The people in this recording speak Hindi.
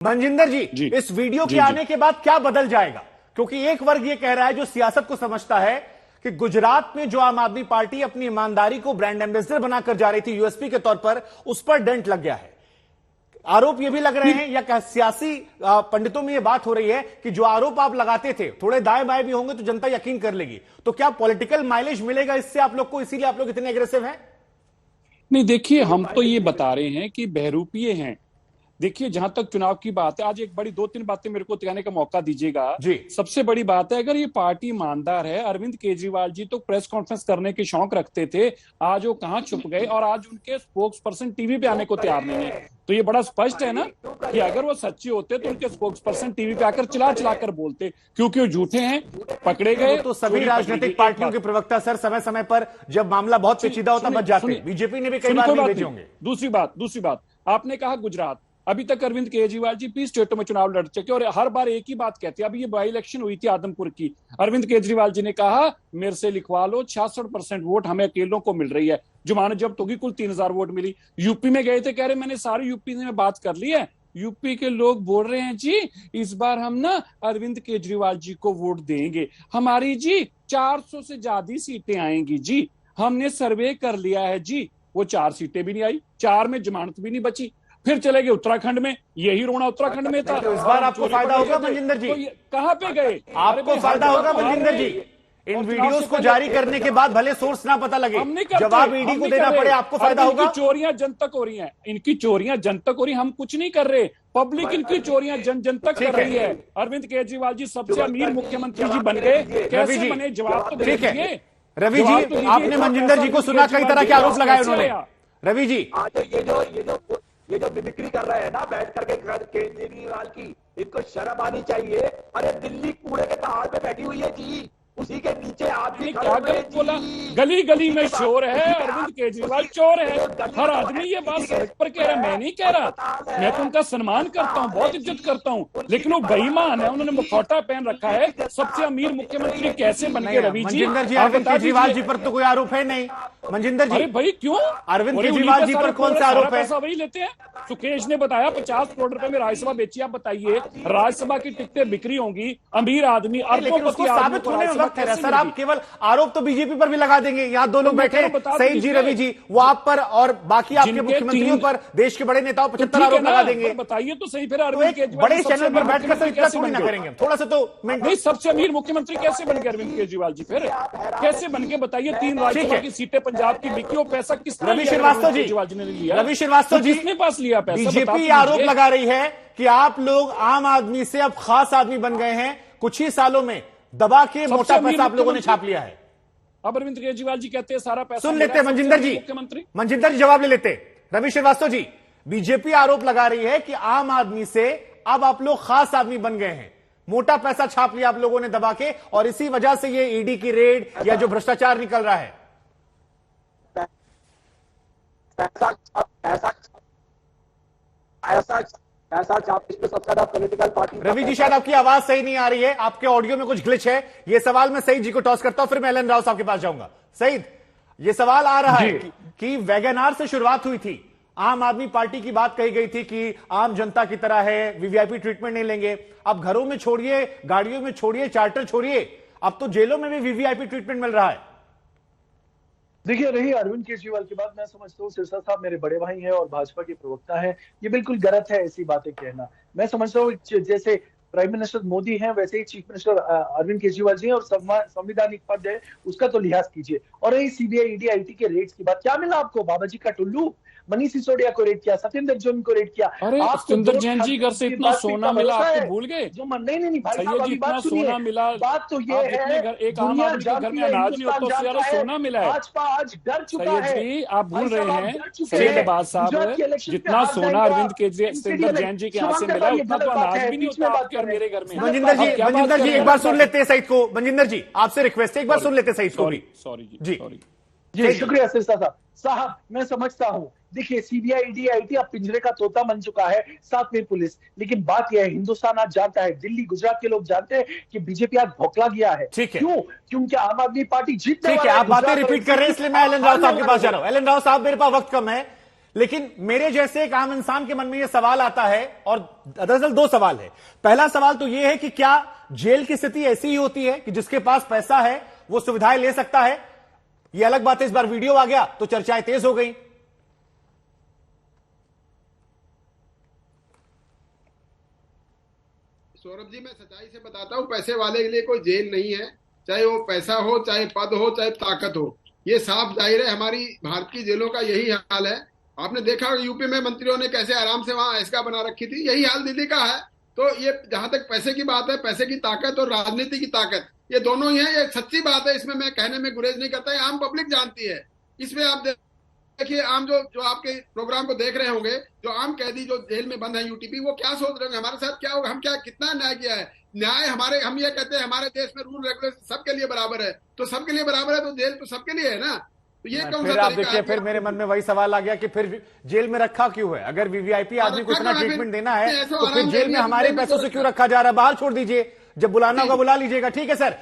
मनजिंदर जी, इस वीडियो के आने के बाद क्या बदल जाएगा? क्योंकि एक वर्ग ये कह रहा है जो सियासत को समझता है कि गुजरात में जो आम आदमी पार्टी अपनी ईमानदारी को ब्रांड एम्बेसडर बनाकर जा रही थी यूएसपी के तौर पर, उस पर डेंट लग गया है। आरोप ये भी लग रहे हैं या सियासी पंडितों में ये बात हो रही है कि जो आरोप आप लगाते थे थोड़े दाएं बाएं भी होंगे तो जनता यकीन कर लेगी। तो क्या पॉलिटिकल माइलेज मिलेगा इससे आप लोग को, इसीलिए आप लोग इतने एग्रेसिव हैं? नहीं, देखिए, हम तो ये बता रहे हैं कि बहरूपीय हैं। देखिए, जहां तक चुनाव की बात है, आज एक बड़ी 2-3 बातें मेरे को कहने का मौका दीजिएगा जी। सबसे बड़ी बात है, अगर ये पार्टी ईमानदार है, अरविंद केजरीवाल जी तो प्रेस कॉन्फ्रेंस करने के शौक रखते थे, आज वो कहां छुप गए और आज उनके स्पोक्स पर्सन टीवी पे आने को तैयार नहीं है। तो ये बड़ा स्पष्ट है ना कि अगर वो सच्चे होते तो उनके स्पोक्स पर्सन टीवी पे आकर चिल्ला चिल्ला कर बोलते, क्योंकि वो झूठे हैं, पकड़े गए। तो सभी राजनीतिक पार्टियों के प्रवक्ता सर समय समय पर जब मामला बहुत पेचीदा होता बच जाते हैं। बीजेपी ने भी कई बार भेजे होंगे। दूसरी बात, आपने कहा गुजरात, अभी तक अरविंद केजरीवाल जी 20 स्टेटों में चुनाव लड़ चुके और हर बार एक ही बात कहते हैं। अभी ये बाई इलेक्शन हुई थी आदमपुर की, अरविंद केजरीवाल जी ने कहा मेरे से लिखवा लो, 66% वोट हमें अकेलों को मिल रही है। जुमानत जब्त होगी, कुल 3000 वोट मिली। यूपी में गए थे, कह रहे मैंने सारी यूपी में बात कर ली है। यूपी के लोग बोल रहे हैं जी इस बार हम ना अरविंद केजरीवाल जी को वोट देंगे, हमारी जी 400 से ज्यादा सीटें आएंगी जी, हमने सर्वे कर लिया है जी। वो 4 सीटें भी नहीं आई, 4 में जमानत भी नहीं बची। फिर चले गए उत्तराखंड में, यही रोना उत्तराखंड में था। तो इस बार आपको फायदा होगा मनजिंदर जी? कहां पे गए? आपको फायदा होगा मनजिंदर जी? इन वीडियोस को जारी करने के बाद भले सोर्स ना पता लगे, जवाब ईडी को देना पड़े, आपको फायदा होगा? चोरियां जन तक हो रही हैं, इनकी चोरियां जन तक हो रही, हम कुछ नहीं कर रहे, पब्लिक इनकी चोरियां जन तक कर रही है। अरविंद केजरीवाल जी सबसे अमीर मुख्यमंत्री जी बन गए, कैसे बने? जवाब तो दीजिए। रवि जी, आपने मनजिंदर जी को सुना, कई तरह के आरोप लगाए उन्होंने। रवि जी, ये जो मिमिक्री कर रहे हैं ना बैठ करके केजरीवाल की, इनको शर्म आनी चाहिए। अरे दिल्ली कूड़े के पहाड़ पे बैठी हुई है जी, उसी के नीचे आदमी क्या गलत बोला? गली गली में शोर है, अरविंद केजरीवाल चोर है। हर आदमी ये बात सड़क पर कह रहा है, मैं नहीं कह रहा। मैं तो उनका सम्मान करता हूँ, बहुत इज्जत करता हूँ, लेकिन वो बेईमान है, उन्होंने मुखौटा पहन रखा है। सबसे अमीर मुख्यमंत्री कैसे बन गए रवि जी? मनजिंदर जी, अरविंद केजरीवाल जी पर तो कोई आरोप है नहीं। मनजिंदर जी, अरे भाई क्यों? अरविंद केजरीवाल जी पर कौन सा आरोप है? पैसा वही लेते हैं। सुकेश ने बताया 50 करोड़ रुपए में राज्यसभा बेची। आप बताइए, राज्यसभा की टिकटें बिक्री होंगी, अमीर आदमी अरबोपति साबित होने में वक्त है सर। आप केवल आरोप तो बीजेपी पर भी लगा देंगे। यहाँ दो लोग बैठे, सईद जी, रवि जी, वो आप पर और बाकी आपके मुख्यमंत्रियों पर, देश के बड़े नेताओं 75 आरोप लगा देंगे। बताइए तो सही, फिर अरविंद केजरीवाल बड़े चैनल पर बैठकर सर इतना थोड़ी ना करेंगे, थोड़ा सा तो नहीं। सबसे अमीर मुख्यमंत्री कैसे बन गए अरविंद केजरीवाल जी? फिर कैसे बन के बताइए? 3 राज्यसभा की सीटें पंजाब की बिकी, वो पैसा किस रवि श्रीवास्तव जी, रवि श्रीवास्तव जी, किसने पास लिया पैसा? बीजेपी आरोप लगा रही है कि आप लोग आम आदमी से अब खास आदमी बन गए हैं, कुछ ही सालों में दबा के मोटा पैसा आप लोगों ने छाप लिया है। अब अरविंद केजरीवाल जी कहते हैं सारा पैसा सुन लेते मनजिंदर जी, मनजिंदर जी जवाब ले लेते। रवि श्रीवास्तव जी, बीजेपी आरोप लगा रही है कि आम आदमी से अब आप लोग खास आदमी बन गए हैं, मोटा पैसा छाप लिया आप लोगों ने दबा के, और इसी वजह से ये ईडी की रेड या जो भ्रष्टाचार निकल रहा है। रवि जी, शायद आपकी आवाज सही नहीं आ रही है, आपके ऑडियो में कुछ ग्लिच है। ये सवाल मैं सईद जी को टॉस करता हूं, फिर मैं एलन राव साहब के पास जाऊंगा। सईद, ये सवाल आ रहा है कि वैगनार से शुरुआत हुई थी, आम आदमी पार्टी की बात कही गई थी कि आम जनता की तरह है, वीवीआईपी ट्रीटमेंट नहीं लेंगे। अब घरों में छोड़िए, गाड़ियों में छोड़िए, चार्टर छोड़िए, अब तो जेलों में भी वीवीआईपी ट्रीटमेंट मिल रहा है। देखिए, रही अरविंद केजरीवाल की बात, मैं समझता हूँ सिरसा साहब मेरे बड़े भाई हैं और भाजपा के प्रवक्ता हैं, ये बिल्कुल गलत है ऐसी बातें कहना। मैं समझता हूँ जैसे प्राइम मिनिस्टर मोदी हैं वैसे ही चीफ मिनिस्टर अरविंद केजरीवाल जी हैं, और संवैधानिक पद है उसका तो लिहाज कीजिए। और रही सीबीआई ईडी आईटी के रेड्स की बात, क्या मिला आपको? बाबा जी का टुल्लू, मनीष सिसोदिया को रेड किया, सत्येंद्र जैन को रेड किया। अरे सत्येंद्र जैन जी घर से इतना सोना मिला, आपको भूल गए? जो नहीं भाई साहब, अभी बात सुनिए। सोना मिला, बात तो ये है, एक आम आदमी के घर में अनाज नहीं होता, उससे ज्यादा सोना मिला है। भाजपा आज डर चुका है। आप भूल रहे हैं सैयद अब्बास साहब, जितना सोना अरविंद केजरीवाल सत्येंद्र जैन जी के यहाँ से मिला, उतना तो अनाज भी नहीं होता आपके और मेरे घर में। मनजिंदर जी एक बार सुन लेते हैं सईद को। मनजिंदर जी, आपसे रिक्वेस्ट है, एक बार सुन लेते हैं सईद को भी। सॉरी जी, शुक्रिया सिरसा साहब, मैं समझता हूँ। देखिए, सीबीआई ईडी आईटी अब पिंजरे का तोता बन चुका है, साथ में पुलिस। लेकिन बात यह है, हिंदुस्तान आज जानता है, दिल्ली गुजरात के लोग जानते हैं कि बीजेपी आज भौखला गया है। क्यों? क्योंकि आम आदमी पार्टी जीतने वाला है। आप बातें रिपीट कर रहे हैं, इसलिए मैं एलन राव साहब के पास जा रहा हूं। एलन राव साहब, मेरे पास वक्त कम है, लेकिन मेरे जैसे एक आम इंसान के मन में यह सवाल आता है, और दरअसल दो सवाल है। पहला सवाल तो यह है कि क्या जेल की स्थिति ऐसी ही होती है कि जिसके पास पैसा है वो सुविधाएं ले सकता है? यह अलग बात है, इस बार वीडियो आ गया तो चर्चाएं तेज हो गई। सौरभ जी, मैं सच्चाई से बताता हूँ, पैसे वाले के लिए कोई जेल नहीं है, चाहे वो पैसा हो, चाहे पद हो, चाहे ताकत हो। ये साफ जाहिर है, हमारी भारत की जेलों का यही हाल है। आपने देखा यूपी में मंत्रियों ने कैसे आराम से वहां ऐसा बना रखी थी, यही हाल दिल्ली का है। तो ये जहां तक पैसे की बात है, पैसे की ताकत और राजनीति की ताकत, ये दोनों ही है। ये सच्ची बात है, इसमें मैं कहने में गुरेज नहीं करता, आम पब्लिक जानती है। इसमें आप देखिए, आम जो आपके प्रोग्राम को देख रहे होंगे, जो आम कैदी जो जेल में बंद है यूटीपी, वो क्या सोच रहे होंगे हमारे साथ क्या होगा, हम क्या कितना न्याय किया है। न्याय हमारे, हम ये कहते हैं हमारे देश में रूल रेगुलेशन सबके लिए बराबर है, तो सबके लिए बराबर है तो जेल तो सबके लिए है ना। तो ये कौन सा आप देखिए, फिर मेरे मन में वही सवाल आ गया कि फिर जेल में रखा क्यों है? अगर वीवीआईपी आदमी को इतना ट्रीटमेंट देना है तो फिर जेल में हमारे पैसों से क्यों रखा जा रहा है? बाहर छोड़ दीजिए, जब बुलाना होगा बुला लीजिएगा। ठीक है सर।